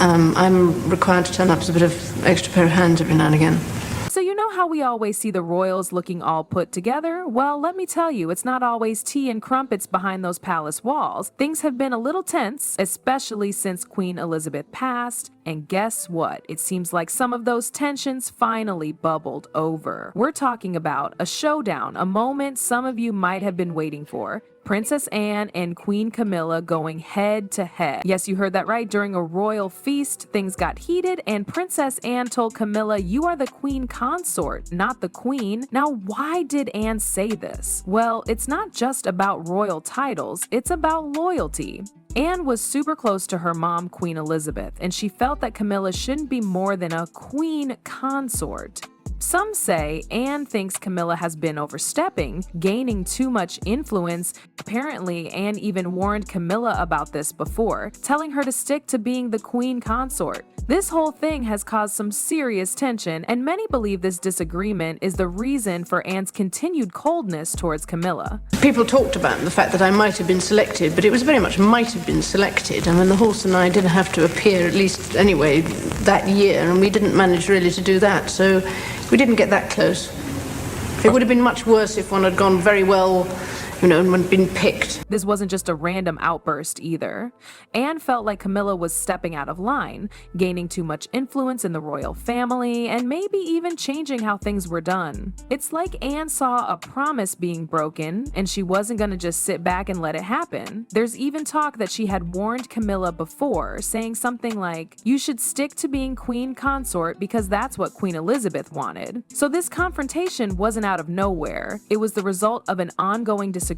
I'm required to turn up as a bit of extra pair of hands every now and again. So you know how we always see the royals looking all put together? Well, let me tell you, it's not always tea and crumpets behind those palace walls. Things have been a little tense, especially since Queen Elizabeth passed. And guess what? It seems like some of those tensions finally bubbled over. We're talking about a showdown, a moment some of you might have been waiting for. Princess Anne and Queen Camilla going head to head. Yes, you heard that right. During a royal feast, things got heated and Princess Anne told Camilla, "You are the queen consort, not the queen." Now, why did Anne say this? Well, it's not just about royal titles, it's about loyalty. Anne was super close to her mom, Queen Elizabeth, and she felt that Camilla shouldn't be more than a queen consort. Some say Anne thinks Camilla has been overstepping, gaining too much influence. Apparently, Anne even warned Camilla about this before, telling her to stick to being the queen consort. This whole thing has caused some serious tension, and many believe this disagreement is the reason for Anne's continued coldness towards Camilla. People talked about the fact that I might have been selected, but it was very much might have been selected. I mean, the horse and I did have to appear, at least anyway, that year, and we didn't manage really to do that, so we didn't get that close. It would have been much worse if one had gone very well, and been picked. This wasn't just a random outburst either. Anne felt like Camilla was stepping out of line, gaining too much influence in the royal family, and maybe even changing how things were done. It's like Anne saw a promise being broken, and she wasn't gonna just sit back and let it happen. There's even talk that she had warned Camilla before, saying something like, "You should stick to being queen consort because that's what Queen Elizabeth wanted." So this confrontation wasn't out of nowhere. It was the result of an ongoing disagreement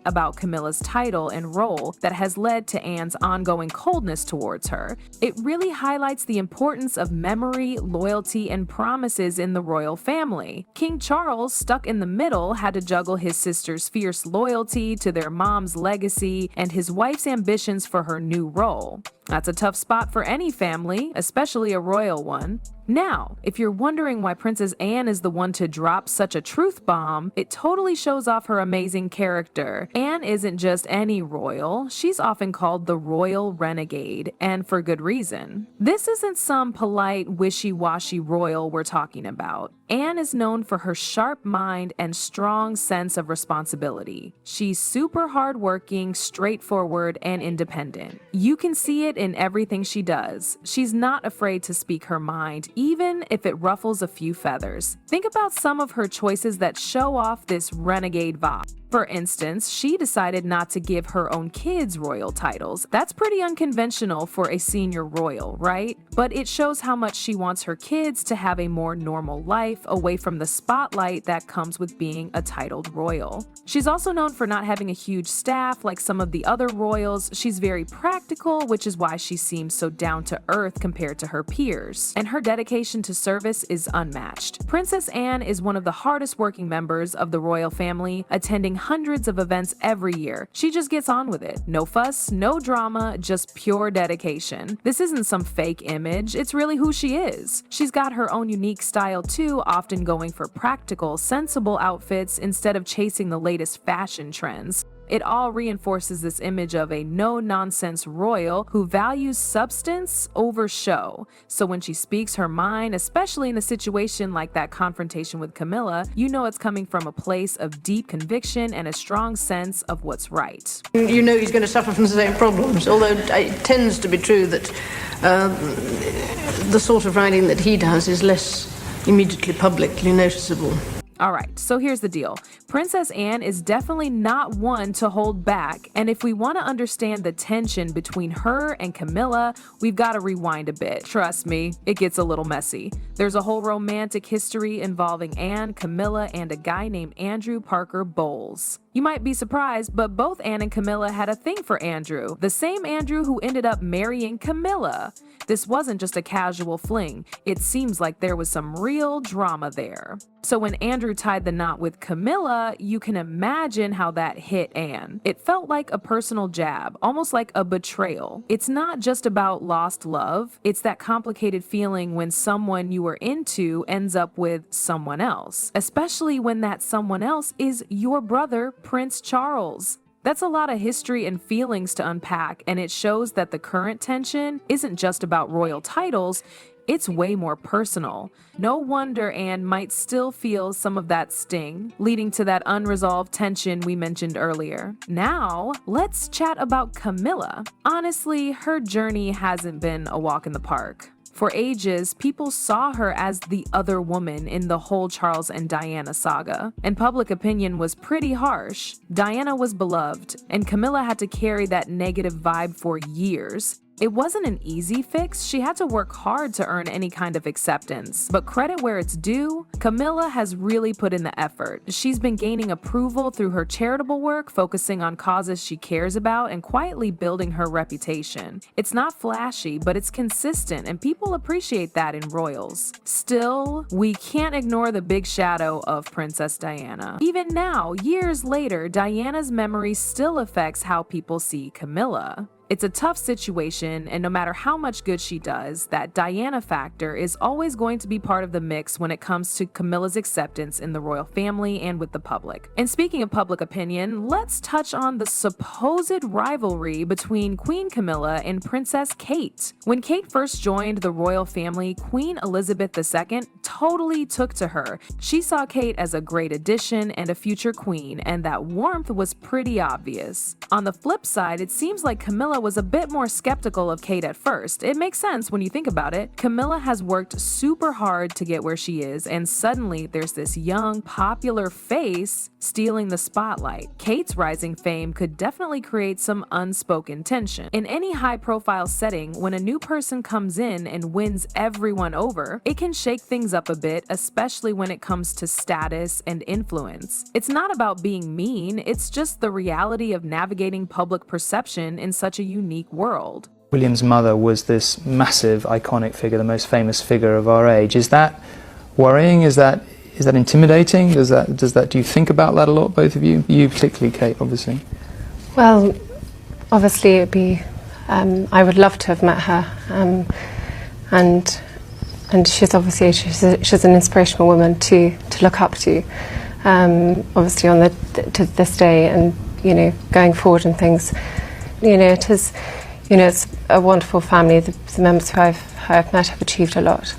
about Camilla's title and role that has led to Anne's ongoing coldness towards her. It really highlights the importance of memory, loyalty, and promises in the royal family. King Charles, stuck in the middle, had to juggle his sister's fierce loyalty to their mom's legacy and his wife's ambitions for her new role. That's a tough spot for any family, especially a royal one. Now, if you're wondering why Princess Anne is the one to drop such a truth bomb, it totally shows off her amazing character. Anne isn't just any royal, she's often called the royal renegade, and for good reason. This isn't some polite, wishy-washy royal we're talking about. Anne is known for her sharp mind and strong sense of responsibility. She's super hardworking, straightforward, and independent. You can see it in everything she does. She's not afraid to speak her mind, even if it ruffles a few feathers. Think about some of her choices that show off this renegade vibe. For instance, she decided not to give her own kids royal titles. That's pretty unconventional for a senior royal, right? But it shows how much she wants her kids to have a more normal life away from the spotlight that comes with being a titled royal. She's also known for not having a huge staff like some of the other royals. She's very practical, which is why she seems so down to earth compared to her peers. And her dedication to service is unmatched. Princess Anne is one of the hardest working members of the royal family, attending hundreds of events every year. She just gets on with it. No fuss, no drama, just pure dedication. This isn't some fake image, it's really who she is. She's got her own unique style too, often going for practical, sensible outfits instead of chasing the latest fashion trends. It all reinforces this image of a no-nonsense royal who values substance over show. So when she speaks her mind, especially in a situation like that confrontation with Camilla, you know it's coming from a place of deep conviction and a strong sense of what's right. You know he's going to suffer from the same problems, although it tends to be true that the sort of writing that he does is less immediately publicly noticeable. Alright, so here's the deal. Princess Anne is definitely not one to hold back, and if we want to understand the tension between her and Camilla, we've got to rewind a bit. Trust me, it gets a little messy. There's a whole romantic history involving Anne, Camilla, and a guy named Andrew Parker Bowles. You might be surprised, but both Anne and Camilla had a thing for Andrew, the same Andrew who ended up marrying Camilla. This wasn't just a casual fling. It seems like there was some real drama there. So when Andrew tied the knot with Camilla, you can imagine how that hit Anne. It felt like a personal jab, almost like a betrayal. It's not just about lost love, it's that complicated feeling when someone you were into ends up with someone else, especially when that someone else is your brother, Prince Charles. That's a lot of history and feelings to unpack, and it shows that the current tension isn't just about royal titles, it's way more personal. No wonder Anne might still feel some of that sting, leading to that unresolved tension we mentioned earlier. Now, let's chat about Camilla. Honestly, her journey hasn't been a walk in the park. For ages, people saw her as the other woman in the whole Charles and Diana saga, and public opinion was pretty harsh. Diana was beloved, and Camilla had to carry that negative vibe for years. It wasn't an easy fix. She had to work hard to earn any kind of acceptance. But credit where it's due, Camilla has really put in the effort. She's been gaining approval through her charitable work, focusing on causes she cares about, and quietly building her reputation. It's not flashy, but it's consistent, and people appreciate that in royals. Still, we can't ignore the big shadow of Princess Diana. Even now, years later, Diana's memory still affects how people see Camilla. It's a tough situation, and no matter how much good she does, that Diana factor is always going to be part of the mix when it comes to Camilla's acceptance in the royal family and with the public. And speaking of public opinion, let's touch on the supposed rivalry between Queen Camilla and Princess Kate. When Kate first joined the royal family, Queen Elizabeth II totally took to her. She saw Kate as a great addition and a future queen, and that warmth was pretty obvious. On the flip side, it seems like Camilla was a bit more skeptical of Kate at first. It makes sense when you think about it. Camilla has worked super hard to get where she is, and suddenly there's this young, popular face stealing the spotlight. Kate's rising fame could definitely create some unspoken tension. In any high-profile setting, when a new person comes in and wins everyone over, it can shake things up a bit, especially when it comes to status and influence. It's not about being mean, it's just the reality of navigating public perception in such a unique world. William's mother was this massive, iconic figure, the most famous figure of our age. Is that worrying? Is that intimidating? Do you think about that a lot, both of you? You particularly, Kate, obviously. Well, obviously it'd be, I would love to have met her, and she's obviously, she's an inspirational woman to look up to, obviously to this day, and, you know, going forward and things. You know, it is, you know, it's a wonderful family. The members who I've met have achieved a lot,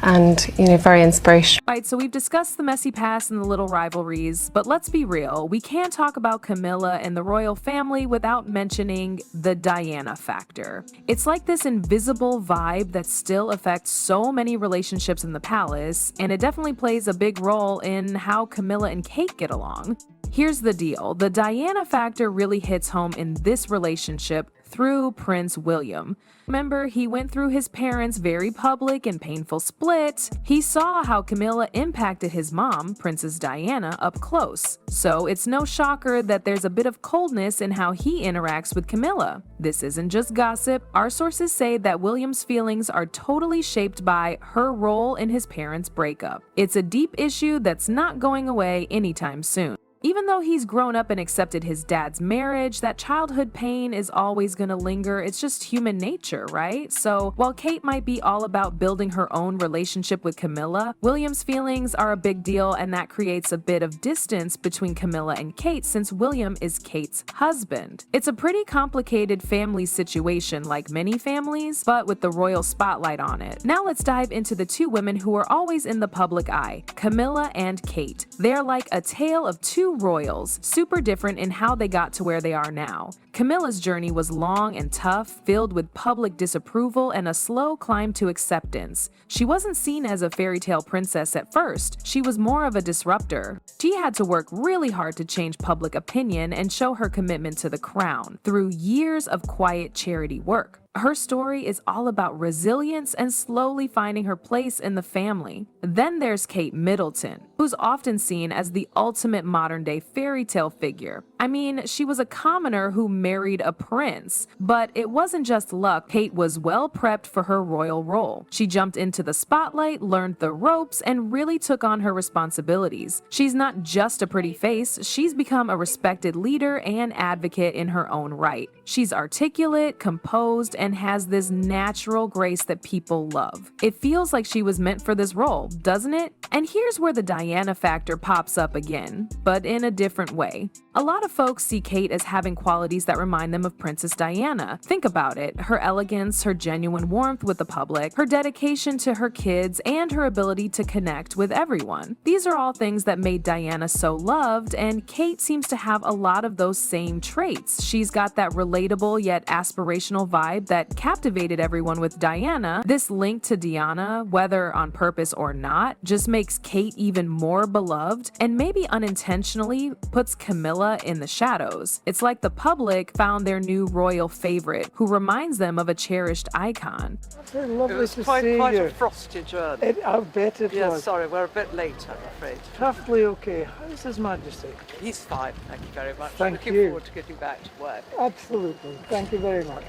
and, you know, very inspirational. Right, so we've discussed the messy past and the little rivalries, but let's be real. We can't talk about Camilla and the royal family without mentioning the Diana factor. It's like this invisible vibe that still affects so many relationships in the palace, and it definitely plays a big role in how Camilla and Kate get along. Here's the deal. The Diana factor really hits home in this relationship through Prince William. Remember, he went through his parents' very public and painful split. He saw how Camilla impacted his mom, Princess Diana, up close. So it's no shocker that there's a bit of coldness in how he interacts with Camilla. This isn't just gossip. Our sources say that William's feelings are totally shaped by her role in his parents' breakup. It's a deep issue that's not going away anytime soon. Even though he's grown up and accepted his dad's marriage, that childhood pain is always gonna linger. It's just human nature, right? So while Kate might be all about building her own relationship with Camilla, William's feelings are a big deal, and that creates a bit of distance between Camilla and Kate since William is Kate's husband. It's a pretty complicated family situation, like many families, but with the royal spotlight on it. Now let's dive into the two women who are always in the public eye, Camilla and Kate. They're like a tale of two royals, super different in how they got to where they are now. Camilla's journey was long and tough, filled with public disapproval and a slow climb to acceptance. She wasn't seen as a fairy tale princess at first. She was more of a disruptor. She had to work really hard to change public opinion and show her commitment to the crown through years of quiet charity work. Her story is all about resilience and slowly finding her place in the family. Then there's Kate Middleton, who's often seen as the ultimate modern-day fairy tale figure. I mean, she was a commoner who married a prince, but it wasn't just luck. Kate was well prepped for her royal role. She jumped into the spotlight, learned the ropes, and really took on her responsibilities. She's not just a pretty face, she's become a respected leader and advocate in her own right. She's articulate, composed, and has this natural grace that people love. It feels like she was meant for this role, doesn't it? And here's where the Diana factor pops up again, but in a different way. A lot of of folks see Kate as having qualities that remind them of Princess Diana. Think about it: her elegance, her genuine warmth with the public, her dedication to her kids, and her ability to connect with everyone. These are all things that made Diana so loved, and Kate seems to have a lot of those same traits. She's got that relatable yet aspirational vibe that captivated everyone with Diana. This link to Diana, whether on purpose or not, just makes Kate even more beloved, and maybe unintentionally puts Camilla in the shadows. It's like the public found their new royal favorite, who reminds them of a cherished icon. Very lovely It was to quite see you. a frosty journey. I'll bet it Yeah, was. sorry, we're a bit late, I'm afraid. Perfectly okay. How's His Majesty? He's fine, thank you very much. Thank Looking you. forward to getting back to work. Absolutely. Thank you very much.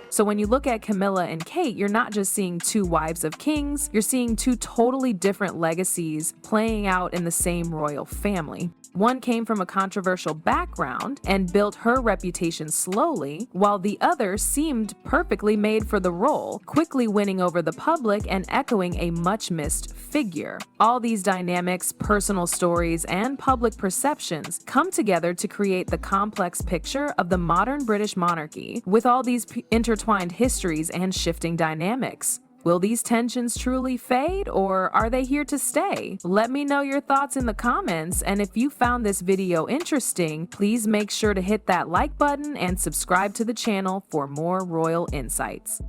So when you look at Camilla and Kate, you're not just seeing two wives of kings, you're seeing two totally different legacies playing out in the same royal family. One came from a controversial background and built her reputation slowly, while the other seemed perfectly made for the role, quickly winning over the public and echoing a much-missed figure. All these dynamics, personal stories, and public perceptions come together to create the complex picture of the modern British monarchy, with all these intertwined histories and shifting dynamics. Will these tensions truly fade, or are they here to stay? Let me know your thoughts in the comments, and if you found this video interesting, please make sure to hit that like button and subscribe to the channel for more royal insights.